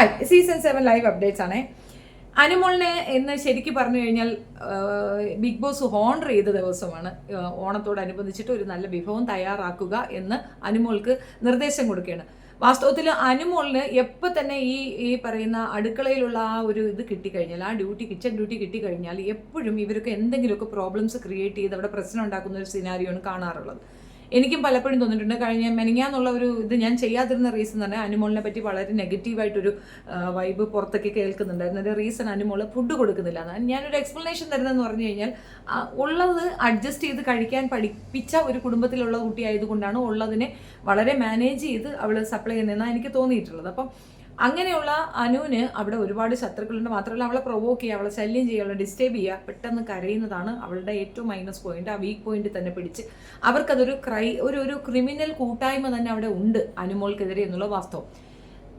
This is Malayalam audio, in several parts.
ഹായ്, സീസൺ 7 ലൈവ് അപ്ഡേറ്റ്സ് ആണേ. അനുമോളിനെ എന്ന് ശരിക്കും പറഞ്ഞു കഴിഞ്ഞാൽ ബിഗ് ബോസ് ഹോണർ ചെയ്ത ദിവസമാണ്. ഓണത്തോടനുബന്ധിച്ചിട്ട് ഒരു നല്ല വിഭവം തയ്യാറാക്കുക എന്ന് അനുമോൾക്ക് നിർദ്ദേശം കൊടുക്കുകയാണ്. വാസ്തവത്തിൽ അനുമോളിന് എപ്പോൾ തന്നെ ഈ പറയുന്ന അടുക്കളയിലുള്ള ആ ഒരു ഇത് കിട്ടിക്കഴിഞ്ഞാൽ, ആ കിച്ചൺ ഡ്യൂട്ടി കിട്ടിക്കഴിഞ്ഞാൽ എപ്പോഴും ഇവരൊക്കെ എന്തെങ്കിലുമൊക്കെ പ്രോബ്ലംസ് ക്രിയേറ്റ് ചെയ്ത് അവിടെ പ്രശ്നം ഉണ്ടാക്കുന്ന ഒരു സിനാരിയോണ് കാണാറുള്ളത്. എനിക്കും പലപ്പോഴും തോന്നിയിട്ടുണ്ട്. കഴിഞ്ഞ മെനിങ്ങാന്നുള്ള ഒരു ഇത് ഞാൻ ചെയ്യാതിരുന്ന റീസൺ തന്നെ അനുമോളിനെ പറ്റി വളരെ നെഗറ്റീവായിട്ടൊരു വൈബ് പുറത്തേക്ക് കേൾക്കുന്നുണ്ടായിരുന്നു. അതിൻ്റെ റീസൺ അനുമോൾ ഫുഡ് കൊടുക്കുന്നില്ല എന്നാണ്. ഞാനൊരു എക്സ്പ്ലനേഷൻ തരുന്നതെന്ന് പറഞ്ഞു കഴിഞ്ഞാൽ, ഉള്ളത് അഡ്ജസ്റ്റ് ചെയ്ത് കഴിക്കാൻ പഠിപ്പിച്ച ഒരു കുടുംബത്തിലുള്ള കുട്ടിയായതുകൊണ്ടാണ് ഉള്ളതിനെ വളരെ മാനേജ് ചെയ്ത് അവൾ സപ്ലൈ ചെയ്യുന്നതെന്നാണ് എനിക്ക് തോന്നിയിട്ടുള്ളത്. അപ്പം അങ്ങനെയുള്ള അനുവിന് അവിടെ ഒരുപാട് ശത്രുക്കളുണ്ട്. മാത്രമല്ല അവളെ പ്രൊവോക്ക് ചെയ്യുക, അവളെ ശല്യം ചെയ്യുക, അവളെ ഡിസ്റ്റർബ് ചെയ്യുക, പെട്ടെന്ന് കരയുന്നതാണ് അവളുടെ ഏറ്റവും മൈനസ് പോയിന്റ്. ആ വീക്ക് പോയിന്റ് തന്നെ പിടിച്ച് അവർക്കതൊരു ഒരു ക്രിമിനൽ കൂട്ടായ്മ തന്നെ അവിടെ ഉണ്ട് അനുമോൾക്കെതിരെ എന്നുള്ള വാസ്തവം.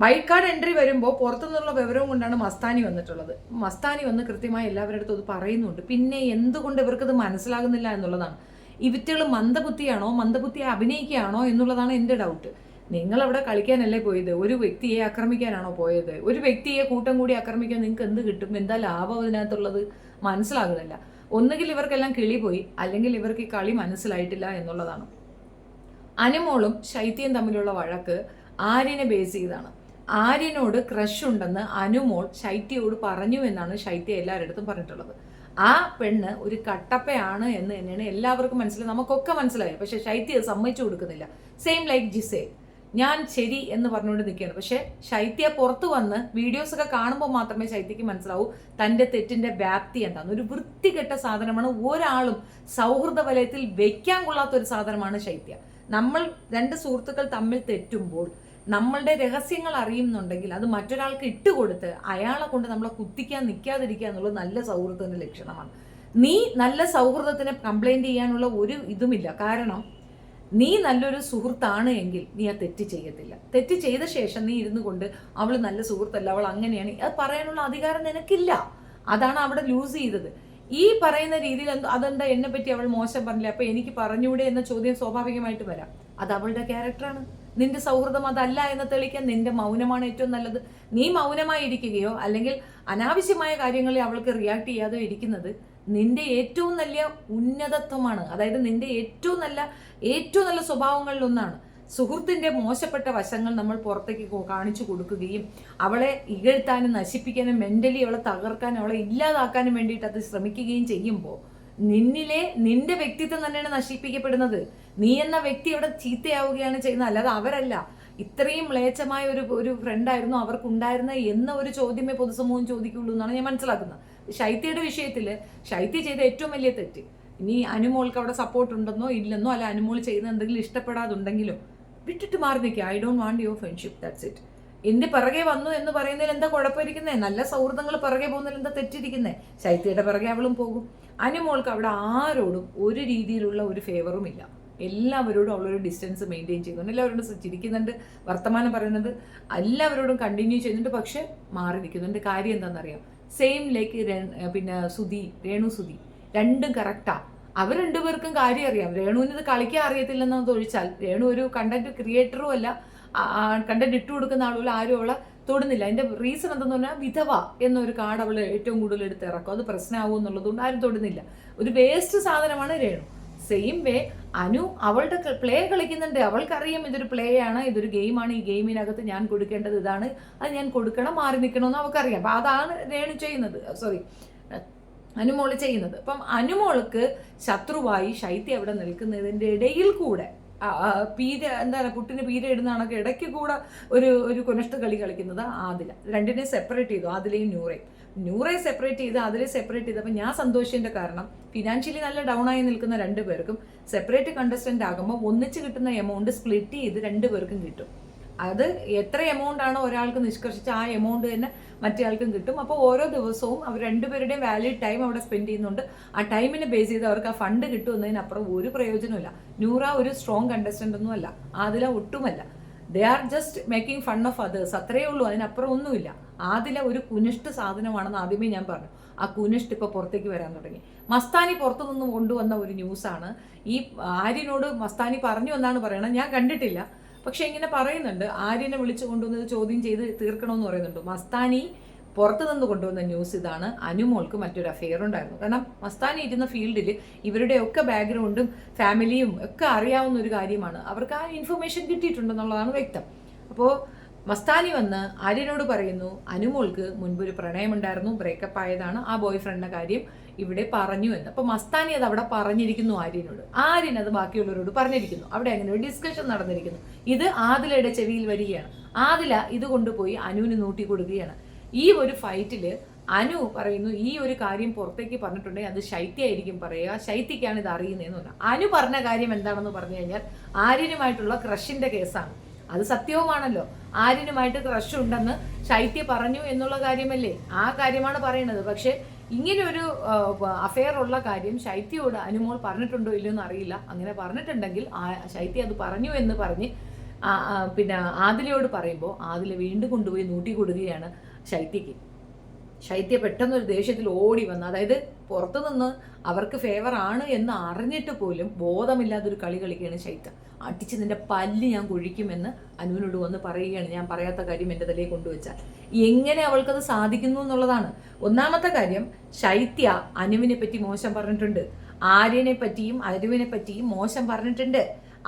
വൈൽഡ് കാർഡ് എൻട്രി വരുമ്പോൾ പുറത്തുനിന്നുള്ള വിവരവും കൊണ്ടാണ് മസ്താനി വന്നിട്ടുള്ളത്. മസ്താനി വന്ന് കൃത്യമായി എല്ലാവരുടെ അടുത്തും അത് പറയുന്നുണ്ട്. പിന്നെ എന്തുകൊണ്ട് ഇവർക്കത് മനസ്സിലാകുന്നില്ല എന്നുള്ളതാണ്. ഇവറ്റകൾ മന്ദബുദ്ധിയെ അഭിനയിക്കുകയാണോ എന്നുള്ളതാണ് എൻ്റെ ഡൗട്ട്. നിങ്ങളവിടെ കളിക്കാനല്ലേ പോയത്? ഒരു വ്യക്തിയെ ആക്രമിക്കാനാണോ പോയത്? ഒരു വ്യക്തിയെ കൂട്ടം കൂടി ആക്രമിക്കാൻ നിങ്ങൾക്ക് എന്ത് കിട്ടും? എന്താ ലാഭം അതിനകത്തുള്ളത്? മനസ്സിലാകുന്നില്ല. ഒന്നുകിൽ ഇവർക്കെല്ലാം കിളി പോയി, അല്ലെങ്കിൽ ഇവർക്ക് ഈ കളി മനസ്സിലായിട്ടില്ല എന്നുള്ളതാണ്. അനുമോളും ശൈത്യയും തമ്മിലുള്ള വഴക്ക് ആര്യനെ ബേസ് ചെയ്താണ്. ആര്യനോട് ക്രഷ് ഉണ്ടെന്ന് അനുമോൾ ശൈത്യയോട് പറഞ്ഞു എന്നാണ് ശൈത്യ എല്ലാവരുടെ അടുത്തും പറഞ്ഞിട്ടുള്ളത്. ആ പെണ്ണ് ഒരു കട്ടപ്പയാണ് എന്ന് തന്നെയാണ് എല്ലാവർക്കും മനസ്സിലായി, നമുക്കൊക്കെ മനസ്സിലായി. പക്ഷെ ശൈത്യ സമ്മതിച്ചു കൊടുക്കുന്നില്ല. സെയിം ലൈക്ക് ജിസേ, ഞാൻ ശരി എന്ന് പറഞ്ഞുകൊണ്ട് നിൽക്കുകയാണ്. പക്ഷെ ശൈത്യ പുറത്തു വന്ന് വീഡിയോസൊക്കെ കാണുമ്പോൾ മാത്രമേ ശൈത്യക്ക് മനസ്സിലാവൂ തൻ്റെ തെറ്റിൻ്റെ വ്യാപ്തി എന്താണെന്ന്. ഒരു വൃത്തികെട്ട സാധനമാണ്. ഒരാളും സൗഹൃദ വലയത്തിൽ വെക്കാൻ കൊള്ളാത്ത ഒരു സാധനമാണ് ശൈത്യ. നമ്മൾ രണ്ട് സുഹൃത്തുക്കൾ തമ്മിൽ തെറ്റുമ്പോൾ നമ്മളുടെ രഹസ്യങ്ങൾ അറിയുന്നുണ്ടെങ്കിൽ അത് മറ്റൊരാൾക്ക് ഇട്ടുകൊടുത്ത് അയാളെ കൊണ്ട് നമ്മളെ കുത്തിക്കാൻ നിൽക്കാതിരിക്കുക എന്നുള്ളത് നല്ല സൗഹൃദത്തിൻ്റെ ലക്ഷണമാണ്. നീ നല്ല സൗഹൃദത്തിനെ കംപ്ലൈൻറ്റ് ചെയ്യാനുള്ള ഒരു ഇതുമില്ല. കാരണം നീ നല്ലൊരു സുഹൃത്താണ് എങ്കിൽ നീ ആ തെറ്റ് ചെയ്യത്തില്ല. തെറ്റ് ചെയ്ത ശേഷം നീ ഇരുന്നു കൊണ്ട് അവൾ നല്ല സുഹൃത്തല്ല, അവൾ അങ്ങനെയാണ്, അത് പറയാനുള്ള അധികാരം നിനക്കില്ല. അതാണ് അവിടെ ലൂസ് ചെയ്തത്. ഈ പറയുന്ന രീതിയിൽ അതെന്താ എന്നെ പറ്റി അവൾ മോശം പറഞ്ഞില്ല, അപ്പൊ എനിക്ക് പറഞ്ഞൂടെ എന്ന ചോദ്യം സ്വാഭാവികമായിട്ട് വരാം. അത് അവളുടെ ക്യാരക്ടറാണ്. നിന്റെ സൗഹൃദം അതല്ല എന്ന് തെളിയിക്കാൻ നിന്റെ മൗനമാണ് ഏറ്റവും നല്ലത്. നീ മൗനമായി ഇരിക്കുകയോ അല്ലെങ്കിൽ അനാവശ്യമായ കാര്യങ്ങളിൽ അവൾക്ക് റിയാക്ട് ചെയ്യാതെ ഇരിക്കുന്നത് നിന്റെ ഏറ്റവും നല്ല ഉന്നതത്വമാണ്. അതായത് നിന്റെ ഏറ്റവും നല്ല സ്വഭാവങ്ങളിൽ ഒന്നാണ്. സുഹൃത്തിന്റെ മോശപ്പെട്ട വശങ്ങൾ നമ്മൾ പുറത്തേക്ക് കാണിച്ചു കൊടുക്കുകയും അവളെ ഇകഴ്ത്താനും നശിപ്പിക്കാനും മെന്റലി അവളെ തകർക്കാനും അവളെ ഇല്ലാതാക്കാനും വേണ്ടിയിട്ട് അത് ശ്രമിക്കുകയും ചെയ്യുമ്പോൾ നിന്റെ വ്യക്തിത്വം തന്നെയാണ് നശിപ്പിക്കപ്പെടുന്നത്. നീ എന്ന വ്യക്തി അവിടെ ചീത്തയാവുകയാണ് ചെയ്യുന്നത്, അല്ലാതെ അവരല്ല. ഇത്രയും മ്ലേച്ഛമായ ഒരു ഫ്രണ്ടായിരുന്നു അവർക്കുണ്ടായിരുന്ന എന്ന ഒരു ചോദ്യമേ പൊതുസമൂഹം ചോദിക്കുള്ളൂ എന്നാണ് ഞാൻ മനസ്സിലാക്കുന്നത്. ശൈത്യയുടെ വിഷയത്തിൽ ശൈത്യ ചെയ്ത ഏറ്റവും വലിയ തെറ്റ്, ഇനി അനുമോൾക്ക് അവിടെ സപ്പോർട്ട് ഉണ്ടെന്നോ ഇല്ലെന്നോ, അല്ല അനുമോൾ ചെയ്യുന്ന എന്തെങ്കിലും ഇഷ്ടപ്പെടാതുണ്ടെങ്കിലോ വിട്ടിട്ട് മാറി നിൽക്കുക. I don't want your friendship, that's it. എന്റെ പിറകെ വന്നു എന്ന് പറയുന്നതിൽ എന്താ കുഴപ്പമിരിക്കുന്നേ? നല്ല സൗഹൃദങ്ങൾ പിറകെ പോകുന്നതിൽ എന്താ തെറ്റിരിക്കുന്നേ? ശൈത്യയുടെ പിറകെ അവളും പോകും. അനുമോൾക്ക് അവിടെ ആരോടും ഒരു രീതിയിലുള്ള ഒരു ഫേവറും ഇല്ല. എല്ലാവരോടും അവളൊരു ഡിസ്റ്റൻസ് മെയിൻറ്റെയിൻ ചെയ്യുന്നുണ്ട്. എല്ലാവരോടും ചിരിക്കുന്നുണ്ട്, വർത്തമാനം പറയുന്നുണ്ട്, എല്ലാവരോടും കണ്ടിന്യൂ ചെയ്യുന്നുണ്ട്. പക്ഷെ മാറി നിൽക്കുന്നുണ്ട്. കാര്യം എന്താണെന്നറിയാം? സെയിം ലൈക്ക് രേണു സുധി രണ്ടും കറക്റ്റാ. അവർ രണ്ടുപേർക്കും കാര്യം അറിയാം. രേണുവിന് ഇത് കളിക്കാൻ അറിയത്തില്ലെന്നത് ഒഴിച്ചാൽ, രേണു ഒരു കണ്ടന്റ് ക്രിയേറ്ററും അല്ല, കണ്ടന്റ് ഇട്ടു കൊടുക്കുന്ന ആളുകൾ ആരും അവളെ തൊടുന്നില്ല. അതിന്റെ റീസൺ എന്തെന്ന് പറഞ്ഞാൽ വിധവ എന്നൊരു കാർഡ് അവൾ ഏറ്റവും കൂടുതൽ എടുത്ത് ഇറക്കും. അത് പ്രശ്നമാവും എന്നുള്ളതുകൊണ്ട് ആരും തൊടുന്നില്ല. ഒരു വേസ്റ്റ് സാധനമാണ് രേണു. സെയിം വേ അനു അവളുടെ പ്ലേ കളിക്കുന്നുണ്ട്. അവൾക്കറിയാം ഇതൊരു പ്ലേ ആണ്, ഇതൊരു ഗെയിമാണ്, ഈ ഗെയിമിനകത്ത് ഞാൻ കൊടുക്കേണ്ടത് ഇതാണ്, അത് ഞാൻ കൊടുക്കണം, മാറി നിൽക്കണമെന്ന് അവൾക്കറിയാം. അപ്പം അതാണ് രേണു ചെയ്യുന്നത്, അനുമോള് ചെയ്യുന്നത്. അപ്പം അനുമോൾക്ക് ശത്രുവായി ശൈത്യ അവിടെ നിൽക്കുന്നതിൻ്റെ ഇടയിൽ കൂടെ പുട്ടിന് പീര ഇടുന്ന കണക്ക് ഇടയ്ക്ക് കൂടെ ഒരു കുനഷ്ട കളി കളിക്കുന്നത് ആദില. രണ്ടിനെ സെപ്പറേറ്റ് ചെയ്തു, ആദിലയും നൂറെ സെപ്പറേറ്റ് ചെയ്ത് അതിലെ സെപ്പറേറ്റ് ചെയ്തപ്പോൾ ഞാൻ സന്തോഷിൻ്റെ കാരണം ഫിനാൻഷ്യലി നല്ല ഡൗൺ ആയി നിൽക്കുന്ന രണ്ടുപേർക്കും സെപ്പറേറ്റ് കണ്ടസ്റ്റന്റ് ആകുമ്പോൾ ഒന്നിച്ച് കിട്ടുന്ന എമൗണ്ട് സ്പ്ലിറ്റ് ചെയ്ത് രണ്ടുപേർക്കും കിട്ടും. അത് എത്ര എമൗണ്ട് ആണോ ഒരാൾക്ക് നിഷ്കർഷിച്ച് ആ എമൗണ്ട് തന്നെ മറ്റേ ആൾക്കും കിട്ടും. അപ്പോൾ ഓരോ ദിവസവും അവർ രണ്ടുപേരുടെയും വാലിഡ് ടൈം അവിടെ സ്പെൻഡ് ചെയ്യുന്നുണ്ട്. ആ ടൈമിനെ ബേസ് ചെയ്ത് അവർക്ക് ആ ഫണ്ട് കിട്ടുമെന്നതിനപ്പുറം ഒരു പ്രയോജനമില്ല. നൂറ ഒരു സ്ട്രോങ് കണ്ടസ്റ്റന്റ് ഒന്നും അല്ല, ആദില ഒട്ടുമല്ല. They are just making fun of others, അത്രയേ ഉള്ളൂ. അതിനപ്പുറം ഒന്നുമില്ല. ആദില ഒരു കുനിഷ്ട് സാധനമാണെന്ന് ആദ്യമേ ഞാൻ പറഞ്ഞു. ആ കുനിഷ്ട് ഇപ്പോൾ പുറത്തേക്ക് വരാൻ തുടങ്ങി. മസ്താനി പുറത്തു നിന്ന് കൊണ്ടുവന്ന ഒരു ന്യൂസാണ്. ഈ ആര്യനോട് മസ്താനി പറഞ്ഞു എന്നാണ് പറയണത്, ഞാൻ കണ്ടിട്ടില്ല. പക്ഷെ ഇങ്ങനെ പറയുന്നുണ്ട്, ആര്യനെ വിളിച്ചു കൊണ്ടുവന്നത് ചോദ്യം ചെയ്ത് തീർക്കണമെന്ന് പറയുന്നുണ്ട്. മസ്താനി പുറത്തു നിന്ന് കൊണ്ടുവന്ന ന്യൂസ് ഇതാണ്, അനുമോൾക്ക് മറ്റൊരു അഫെയർ ഉണ്ടായിരുന്നു. കാരണം മസ്താനി ഇരുന്ന ഫീൽഡിൽ ഇവരുടെയൊക്കെ ബാക്ക്ഗ്രൗണ്ടും ഫാമിലിയും ഒക്കെ അറിയാവുന്ന ഒരു കാര്യമാണ്. അവർക്ക് ആ ഇൻഫർമേഷൻ കിട്ടിയിട്ടുണ്ടെന്നുള്ളതാണ് വ്യക്തം. അപ്പോൾ മസ്താനി വന്ന് ആര്യനോട് പറയുന്നു, അനുമോൾക്ക് മുൻപൊരു പ്രണയമുണ്ടായിരുന്നു, ബ്രേക്കപ്പ് ആയതാണ്, ആ ബോയ് ഫ്രണ്ടിന്റെ കാര്യം ഇവിടെ പറഞ്ഞു എന്ന്. അപ്പൊ മസ്താനി അത് അവിടെ പറഞ്ഞിരിക്കുന്നു ആര്യനോട്, ആര്യൻ അത് ബാക്കിയുള്ളവരോട് പറഞ്ഞിരിക്കുന്നു. അവിടെ അങ്ങനെ ഒരു ഡിസ്കഷൻ നടന്നിരിക്കുന്നു. ഇത് ആദിലയുടെ ചെവിയിൽ വരികയാണ്. ആദില ഇത് കൊണ്ടുപോയി അനുവിന് നൂട്ടി കൊടുക്കുകയാണ്. ഈ ഒരു ഫൈറ്റില് അനു പറയുന്നു, ഈ ഒരു കാര്യം പുറത്തേക്ക് പറഞ്ഞിട്ടുണ്ടെങ്കിൽ അത് ശൈത്യായിരിക്കും പറയുക, ശൈത്യക്കാണ് ഇത് അറിയുന്നതെന്ന് പറഞ്ഞു. അനു പറഞ്ഞ കാര്യം എന്താണെന്ന് പറഞ്ഞു കഴിഞ്ഞാൽ ആര്യനുമായിട്ടുള്ള ക്രഷിന്റെ കേസാണ്. അത് സത്യവുമാണല്ലോ. ആര്യനുമായിട്ട് ക്രഷ് ഉണ്ടെന്ന് ശൈത്യ പറഞ്ഞു എന്നുള്ള കാര്യമല്ലേ, ആ കാര്യമാണ് പറയുന്നത്. പക്ഷെ ഇങ്ങനെ ഒരു അഫെയർ ഉള്ള കാര്യം ശൈത്യയോട് അനുമോൾ പറഞ്ഞിട്ടുണ്ടോ ഇല്ലയോ എന്ന് അറിയില്ല. അങ്ങനെ പറഞ്ഞിട്ടുണ്ടെങ്കിൽ ശൈത്യ അത് പറഞ്ഞു എന്ന് പറഞ്ഞ് പിന്നെ ആദിലയോട് പറയുമ്പോൾ ആദില വീണ്ടും കൊണ്ടുപോയി നൂട്ടി കൊടുക്കുകയാണ് ശൈത്യക്ക്. ശൈത്യ പെട്ടെന്നൊരു ദേഷ്യത്തിൽ ഓടി വന്ന്, അതായത് പുറത്തുനിന്ന് അവർക്ക് ഫേവർ ആണ് എന്ന് അറിഞ്ഞിട്ട് പോലും ബോധമില്ലാതൊരു കളി കളിക്കുകയാണ് ശൈത്യ. അടിച്ച് നിന്റെ പല്ല് ഞാൻ കുഴിക്കുമെന്ന് അനുവിനോട് വന്ന് പറയുകയാണ്. ഞാൻ പറയാത്ത കാര്യം എൻ്റെ തലയിൽ കൊണ്ടുവച്ചാൽ എങ്ങനെ അവൾക്കത് സാധിക്കുന്നു എന്നുള്ളതാണ്. ഒന്നാമത്തെ കാര്യം, ശൈത്യ അനുവിനെ പറ്റി മോശം പറഞ്ഞിട്ടുണ്ട്, ആര്യനെ പറ്റിയും അനുവിനെ പറ്റിയും മോശം പറഞ്ഞിട്ടുണ്ട്.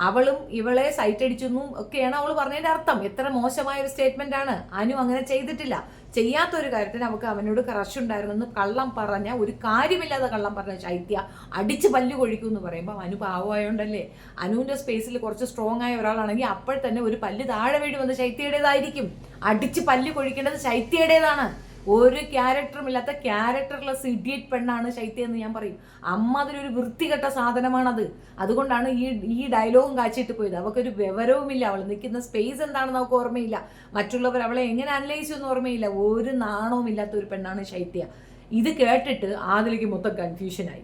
അവളും ഇവളെ സൈറ്റ് അടിച്ചെന്നും ഒക്കെയാണ് അവൾ പറഞ്ഞതിന്റെ അർത്ഥം. എത്ര മോശമായ ഒരു സ്റ്റേറ്റ്മെന്റ് ആണ്. അനു അങ്ങനെ ചെയ്തിട്ടില്ല. ചെയ്യാത്തൊരു കാര്യത്തിന് അവൾക്ക് അവനോട് ക്രഷ് ഉണ്ടായിരുന്നെന്ന് കള്ളം പറഞ്ഞ, ഒരു കാര്യമില്ലാതെ കള്ളം പറഞ്ഞ ശൈത്യ അടിച്ച് പല്ല് കൊഴിക്കും എന്ന് പറയുമ്പോൾ അനു പാവമായോണ്ടല്ലേ. അനുവിന്റെ സ്പേസിൽ കുറച്ച് സ്ട്രോങ് ആയ ഒരാളാണെങ്കിൽ അപ്പോൾ തന്നെ ഒരു പല്ല് താഴെ വീട് വന്ന് ശൈത്യയുടേതായിരിക്കും. അടിച്ച് പല്ല് കൊഴിക്കേണ്ടത് ശൈത്യയുടേതാണ്. ഒരു ക്യാരക്ടറും ഇല്ലാത്ത ക്യാരക്ടർലെസ് ഇഡിയറ്റ് പെണ്ണാണ് ശൈത്യ എന്ന് ഞാൻ പറയും. അമ്മ അതിലൊരു വൃത്തികെട്ട സാധനമാണത്. അതുകൊണ്ടാണ് ഈ ഡയലോഗും കാച്ചിട്ട് പോയത്. അവൾക്കൊരു വിവരവുമില്ല, അവൾ നിൽക്കുന്ന സ്പേസ് എന്താണെന്ന് അവൾക്ക് ഓർമ്മയില്ല, മറ്റുള്ളവർ അവളെ എങ്ങനെ അനലൈസ് ചെയ്യുമെന്ന് ഓർമ്മയില്ല. ഒരു നാണവും ഇല്ലാത്ത ഒരു പെണ്ണാണ് ശൈത്യ. ഇത് കേട്ടിട്ട് ആദിലേക്ക് മൊത്തം കൺഫ്യൂഷനായി.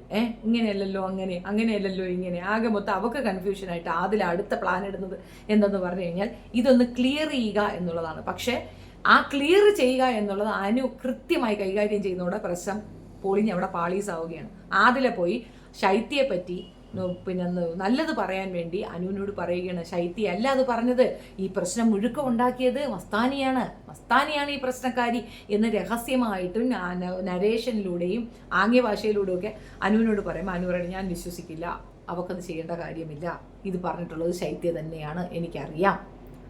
ഇങ്ങനെയല്ലല്ലോ അങ്ങനെ, അങ്ങനെയല്ലല്ലോ ഇങ്ങനെ, ആകെ മൊത്തം അവൾക്ക് കൺഫ്യൂഷനായിട്ട് ആദില അടുത്ത പ്ലാൻ ഇടുന്നത് എന്തെന്ന് പറഞ്ഞു കഴിഞ്ഞാൽ ഇതൊന്ന് ക്ലിയർ ചെയ്യുക എന്നുള്ളതാണ്. പക്ഷേ ആ ക്ലിയർ ചെയ്യുക എന്നുള്ളത് അനു കൃത്യമായി കൈകാര്യം ചെയ്യുന്നതോടെ പ്രശ്നം പൊളിഞ്ഞ് അവിടെ പാളീസാവുകയാണ്. ആദിലെ പോയി ശൈത്യയെ പറ്റി പിന്നെ നല്ലത് പറയാൻ വേണ്ടി അനുവിനോട് പറയുകയാണ്, ശൈത്യ അല്ല അത് പറഞ്ഞത്, ഈ പ്രശ്നം മുഴുക്കം ഉണ്ടാക്കിയത് മസ്താനിയാണ് ഈ പ്രശ്നക്കാരി എന്ന് രഹസ്യമായിട്ടും നരേഷനിലൂടെയും ആംഗ്യഭാഷയിലൂടെയും ഒക്കെ അനുവിനോട് പറയുമ്പോൾ അനു പറയുന്നത് ഞാൻ വിശ്വസിക്കില്ല, അവക്കത് ചെയ്യേണ്ട കാര്യമില്ല, ഇത് പറഞ്ഞിട്ടുള്ളത് ശൈത്യ തന്നെയാണ്, എനിക്കറിയാം.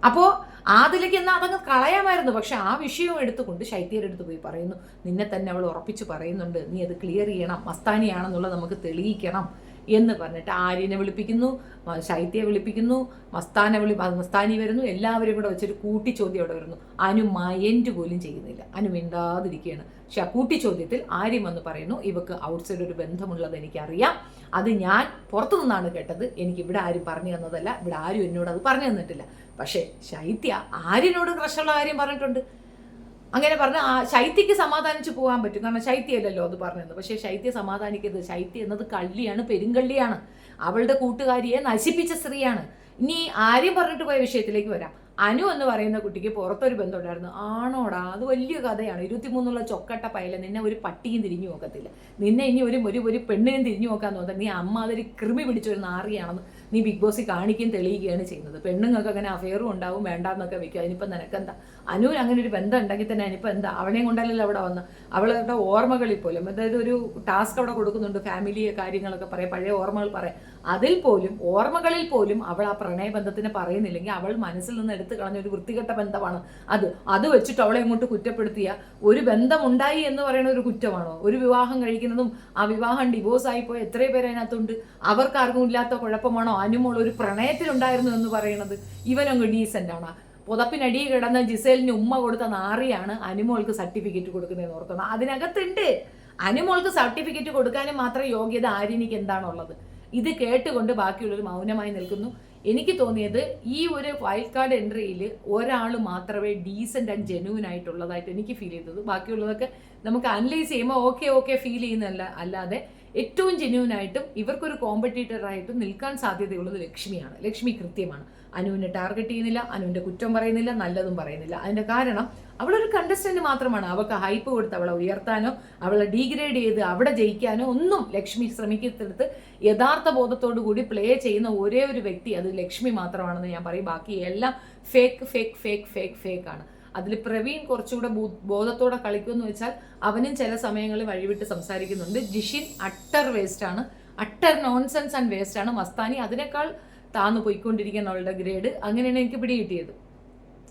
അപ്പോൾ ആദിലേക്ക് എന്നാൽ അതങ്ങ് കളയാമായിരുന്നു. പക്ഷെ ആ വിഷയം എടുത്തുകൊണ്ട് ശൈത്യയുടെ അടുത്ത് പോയി പറയുന്നു, നിന്നെ തന്നെ അവൾ ഉറപ്പിച്ച് പറയുന്നുണ്ട്, നീ അത് ക്ലിയർ ചെയ്യണം, മസ്താനിയാണെന്നുള്ളത് നമുക്ക് തെളിയിക്കണം എന്ന് പറഞ്ഞിട്ട് ആര്യനെ വിളിപ്പിക്കുന്നു, ശൈത്യയെ വിളിപ്പിക്കുന്നു, മസ്താനി വരുന്നു, എല്ലാവരും കൂടെ വെച്ചൊരു കൂട്ടിച്ചോദ്യം അവിടെ വരുന്നു. അനു മൈൻഡ് പോലും ചെയ്യുന്നില്ല, അനു മിണ്ടാതിരിക്കുകയാണ്. പക്ഷെ ആ കൂട്ടിച്ചോദ്യത്തിൽ ആര്യം വന്ന് പറയുന്നു, ഇവക്ക് ഔട്ട്സൈഡ് ഒരു ബന്ധമുള്ളത് എനിക്കറിയാം, അത് ഞാൻ പുറത്തു നിന്നാണ് കേട്ടത്, എനിക്ക് ഇവിടെ ആരും പറഞ്ഞു തന്നതല്ല, ഇവിടെ ആരും എന്നോട് അത് പറഞ്ഞു തന്നിട്ടില്ല. പക്ഷേ ശൈത്യ ആര്യനോട് ക്രഷുള്ള കാര്യം പറഞ്ഞിട്ടുണ്ട്. അങ്ങനെ പറഞ്ഞാൽ ശൈത്യക്ക് സമാധാനിച്ച് പോകാൻ പറ്റും, കാരണം ശൈത്യയല്ലല്ലോ അത് പറഞ്ഞത്. പക്ഷേ ശൈത്യ സമാധാനിക്കരുത്. ശൈത്യ എന്നത് കള്ളിയാണ്, പെരുങ്കള്ളിയാണ്, അവളുടെ കൂട്ടുകാരിയെ നശിപ്പിച്ച സ്ത്രീയാണ്. ഇനി ആര്യം പറഞ്ഞിട്ട് പോയ വിഷയത്തിലേക്ക് വരാം. അനു എന്ന് പറയുന്ന കുട്ടിക്ക് പുറത്തൊരു ബന്ധമുണ്ടായിരുന്നു. ആണോടാ, അത് വലിയ കഥയാണ്. 23 ചൊക്കട്ട പയല, നിന്നെ ഒരു പട്ടിയും തിരിഞ്ഞു നോക്കത്തില്ല, നിന്നെ ഇനി ഒരു പെണ്ണിനും തിരിഞ്ഞു നോക്കാൻ തോന്നുന്നത്, നീ അമ്മ അതൊരു കൃമി പിടിച്ചൊരു നാറിയാണെന്ന് നീ ബിഗ് ബോസിൽ കാണിക്കുകയും തെളിയിക്കുകയാണ് ചെയ്യുന്നത്. പെണ്ണുങ്ങൾക്ക് അങ്ങനെ അഫെയറും ഉണ്ടാവും, വേണ്ടാന്നൊക്കെ വെക്കുക. അതിനിപ്പം നിനക്കെന്താ? അനുവിന് അങ്ങനെ ഒരു ബന്ധം ഉണ്ടെങ്കിൽ തന്നെ അതിനിപ്പോൾ എന്താ? അവനെയും കൊണ്ടല്ലല്ലോ അവിടെ വന്ന്, അവളുടെ ഓർമ്മകളിൽ പോലും, അതായത് ഒരു ടാസ്ക് അവിടെ കൊടുക്കുന്നുണ്ട്, ഫാമിലി കാര്യങ്ങളൊക്കെ പറയാം, പഴയ ഓർമ്മകൾ പറയാം, അതിൽ പോലും ഓർമ്മകളിൽ പോലും അവൾ ആ പ്രണയബന്ധത്തിന് പറയുന്നില്ലെങ്കിൽ അവൾ മനസ്സിൽ നിന്ന് എടുത്തു കളഞ്ഞ ഒരു വൃത്തികെട്ട ബന്ധമാണ് അത് വെച്ചിട്ട് അവളെ അങ്ങോട്ട് കുറ്റപ്പെടുത്തിയ ഒരു ബന്ധമുണ്ടായി എന്ന് പറയുന്ന ഒരു കുറ്റമാണോ? ഒരു വിവാഹം കഴിക്കുന്നതും ആ വിവാഹം ഡിവോഴ്സ് ആയിപ്പോയ എത്രയോ പേര് അതിനകത്തുണ്ട്, അവർക്കാർക്കും ഇല്ലാത്ത കുഴപ്പമാണോ അനുമോൾ ഒരു പ്രണയത്തിലുണ്ടായിരുന്നു എന്ന് പറയുന്നത്? ഇവനങ്ങ് ഡീസൻ്റ് ആണ്. പുതപ്പിനടി കിടന്ന ജിസേലിന് ഉമ്മ കൊടുത്ത നാറിയാണ് അനുമോൾക്ക് സർട്ടിഫിക്കറ്റ് കൊടുക്കുന്നതെന്ന് ഓർക്കണം. അതിനകത്തുണ്ട് അനുമോൾക്ക് സർട്ടിഫിക്കറ്റ് കൊടുക്കാനും മാത്രം യോഗ്യത ആര്യനിക്ക് എന്താണുള്ളത്? ഇത് കേട്ടുകൊണ്ട് ബാക്കിയുള്ളവർ മൗനമായി നിൽക്കുന്നു. എനിക്ക് തോന്നിയത് ഈ ഒരു വൈൽഡ് കാർഡ് എൻട്രിയിൽ ഒരാൾ മാത്രമേ ഡീസൻ്റ് ആൻഡ് ജെന്യൂൻ ആയിട്ടുള്ളതായിട്ട് എനിക്ക് ഫീൽ ചെയ്തത്. ബാക്കിയുള്ളതൊക്കെ നമുക്ക് അനലൈസ് ചെയ്യുമ്പോൾ ഓക്കെ ഫീൽ ചെയ്യുന്നതല്ല, അല്ലാതെ ഏറ്റവും ജെന്യൂൻ ആയിട്ടും ഇവർക്കൊരു കോമ്പറ്റീറ്ററായിട്ടും നിൽക്കാൻ സാധ്യതയുള്ളത് ലക്ഷ്മിയാണ്. ലക്ഷ്മി കൃത്യമാണ്. അനുവിനെ ടാർഗറ്റ് ചെയ്യുന്നില്ല, അനുവിന്റെ കുറ്റം പറയുന്നില്ല, നല്ലതും പറയുന്നില്ല. അതിന്റെ കാരണം അവളൊരു കണ്ടസ്റ്റന്റ് മാത്രമാണ്. അവൾക്ക് ഹൈപ്പ് കൊടുത്ത് അവളെ ഉയർത്താനോ അവളെ ഡീഗ്രേഡ് ചെയ്ത് അവിടെ ജയിക്കാനോ ഒന്നും ലക്ഷ്മി ശ്രമിക്കത്തെടുത്ത് യഥാർത്ഥ ബോധത്തോടു കൂടി പ്ലേ ചെയ്യുന്ന ഒരേ ഒരു വ്യക്തി അത് ലക്ഷ്മി മാത്രമാണെന്ന് ഞാൻ പറയും. ബാക്കി എല്ലാം fake fake fake fake fake ആണ്. അതിൽ പ്രവീൺ കുറച്ചുകൂടെ ബോധത്തോടെ കളിക്കുമെന്ന് വെച്ചാൽ അവനും ചില സമയങ്ങളിൽ വഴിവിട്ട് സംസാരിക്കുന്നുണ്ട്. ജിഷിൻ അട്ടർ വേസ്റ്റ് ആണ്, അട്ടർ നോൺസെൻസ് ആൻഡ് വേസ്റ്റ് ആണ്. മസ്താനി അതിനേക്കാൾ താന്നു പോയിക്കൊണ്ടിരിക്കുന്ന അവളുടെ ഗ്രേഡ്. അങ്ങനെയാണ് എനിക്ക് പിടികിട്ടിയത്.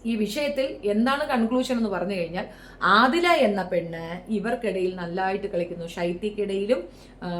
ഈ വിഷയത്തിൽ എന്താണ് കൺക്ലൂഷൻ എന്ന് പറഞ്ഞു കഴിഞ്ഞാൽ, ആദില എന്ന പെണ്ണ് ഇവർക്കിടയിൽ നല്ലതായിട്ട് കളിക്കുന്നു, ശൈത്യക്കിടയിലും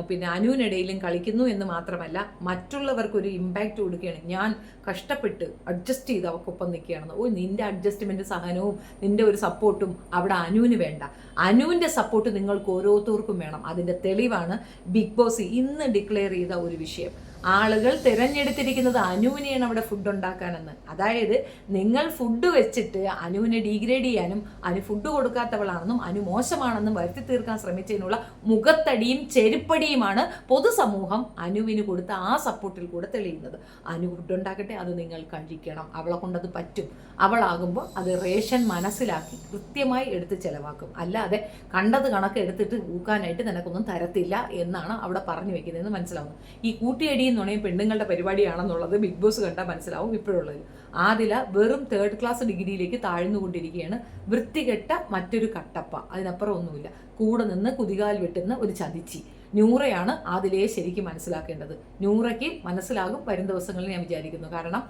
പിന്നെ അനുവിനിടയിലും കളിക്കുന്നു എന്ന് മാത്രമല്ല മറ്റുള്ളവർക്കൊരു ഇമ്പാക്റ്റ് കൊടുക്കുകയാണ്. ഞാൻ കഷ്ടപ്പെട്ട് അഡ്ജസ്റ്റ് ചെയ്ത് അവർക്കൊപ്പം നിൽക്കുകയാണെന്ന്. നിന്റെ അഡ്ജസ്റ്റ്മെന്റ് സഹനവും നിന്റെ ഒരു സപ്പോർട്ടും അവിടെ അനുവിന് വേണ്ട. അനുവിന്റെ സപ്പോർട്ട് നിങ്ങൾക്ക് ഓരോരുത്തർക്കും വേണം. അതിന്റെ തെളിവാണ് ബിഗ് ബോസ് ഇന്ന് ഡിക്ലെയർ ചെയ്ത ഒരു വിഷയം. ആളുകൾ തിരഞ്ഞെടുത്തിരിക്കുന്നത് അനുവിനെയാണ് അവിടെ ഫുഡ് ഉണ്ടാക്കാനെന്ന്. അതായത് നിങ്ങൾ ഫുഡ് വെച്ചിട്ട് അനുവിനെ ഡീഗ്രേഡ് ചെയ്യാനും അനു ഫുഡ് കൊടുക്കാത്തവളാണെന്നും അനു മോശമാണെന്നും വരുത്തി തീർക്കാൻ ശ്രമിച്ചതിനുള്ള മുഖത്തടിയും ചെരുപ്പടിയുമാണ് പൊതുസമൂഹം അനുവിന് കൊടുത്ത ആ സപ്പോർട്ടിൽ കൂടെ തെളിയുന്നത്. അനു ഫുഡ് ഉണ്ടാക്കട്ടെ, അത് നിങ്ങൾ കഴിക്കണം, അവളെ കൊണ്ടത് പറ്റും. അവളാകുമ്പോൾ അത് റേഷൻ മനസ്സിലാക്കി കൃത്യമായി എടുത്ത് ചെലവാക്കും. അല്ലാതെ കണ്ടത് കണക്ക് എടുത്തിട്ട് ഊക്കാനായിട്ട് നിനക്കൊന്നും തരത്തില്ല എന്നാണ് അവിടെ പറഞ്ഞു വെക്കുന്നതെന്ന് മനസ്സിലാവുന്നു. ഈ കൂട്ടിയടി എന്ന് പറയുന്നത് പെണ്ണുങ്ങളുടെ പരിപാടിയാണെന്നുള്ളത് ബിഗ് ബോസ് കണ്ടാൽ മനസ്സിലാവും. ഇപ്പോഴുള്ളത് ആദില വെറും 3rd ക്ലാസ് ഡിഗ്രിയിലേക്ക് താഴ്ന്നുകൊണ്ടിരിക്കുകയാണ്. വൃത്തികെട്ട മറ്റൊരു കട്ടപ്പ, അതിനപ്പുറം ഒന്നുമില്ല. കൂടെ നിന്ന് കുതികാൽ വെട്ടുന്ന ഒരു ചതിച്ചി. നൂറയാണ് ആദിലയെ ശരിക്കും മനസ്സിലാക്കേണ്ടത്. നൂറയ്ക്ക് മനസ്സിലാകും വരും ദിവസങ്ങളിൽ ഞാൻ വിചാരിക്കുന്നു. കാരണം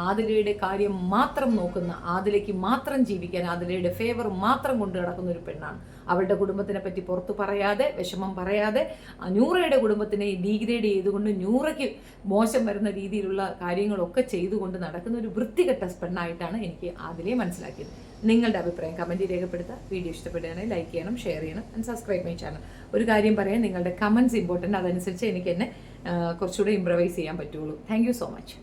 ആദിലയുടെ കാര്യം മാത്രം നോക്കുന്ന, ആദിലയ്ക്ക് മാത്രം ജീവിക്കാൻ, ആദിലയുടെ ഫേവർ മാത്രം കൊണ്ടു നടക്കുന്ന ഒരു പെണ്ണാണ്. അവളുടെ കുടുംബത്തിനെ പറ്റി പുറത്തു പറയാതെ, വിഷമം പറയാതെ, നൂറയുടെ കുടുംബത്തിനെ ഡീഗ്രേഡ് ചെയ്തുകൊണ്ട് നൂറയ്ക്ക് മോശം വരുന്ന രീതിയിലുള്ള കാര്യങ്ങളൊക്കെ ചെയ്തുകൊണ്ട് നടക്കുന്ന ഒരു വൃത്തികെട്ട പെണ്ണായിട്ടാണ് എനിക്ക് ആദിലയെ മനസ്സിലാക്കിയത്. നിങ്ങളുടെ അഭിപ്രായം കമൻറ്റ് രേഖപ്പെടുത്തുക. വീഡിയോ ഇഷ്ടപ്പെടുകയാണെങ്കിൽ ലൈക്ക് ചെയ്യണം, ഷെയർ ചെയ്യണം ആൻഡ് സബ്സ്ക്രൈബ് മൈ ചാനൽ. ഒരു കാര്യം പറയാം, നിങ്ങളുടെ കമൻറ്റ്സ് ഇമ്പോർട്ടൻ്റ്. അതനുസരിച്ച് എനിക്ക് എന്നെ കുറച്ചുകൂടെ ഇംപ്രവൈസ് ചെയ്യാൻ പറ്റുള്ളൂ. Thank you so much.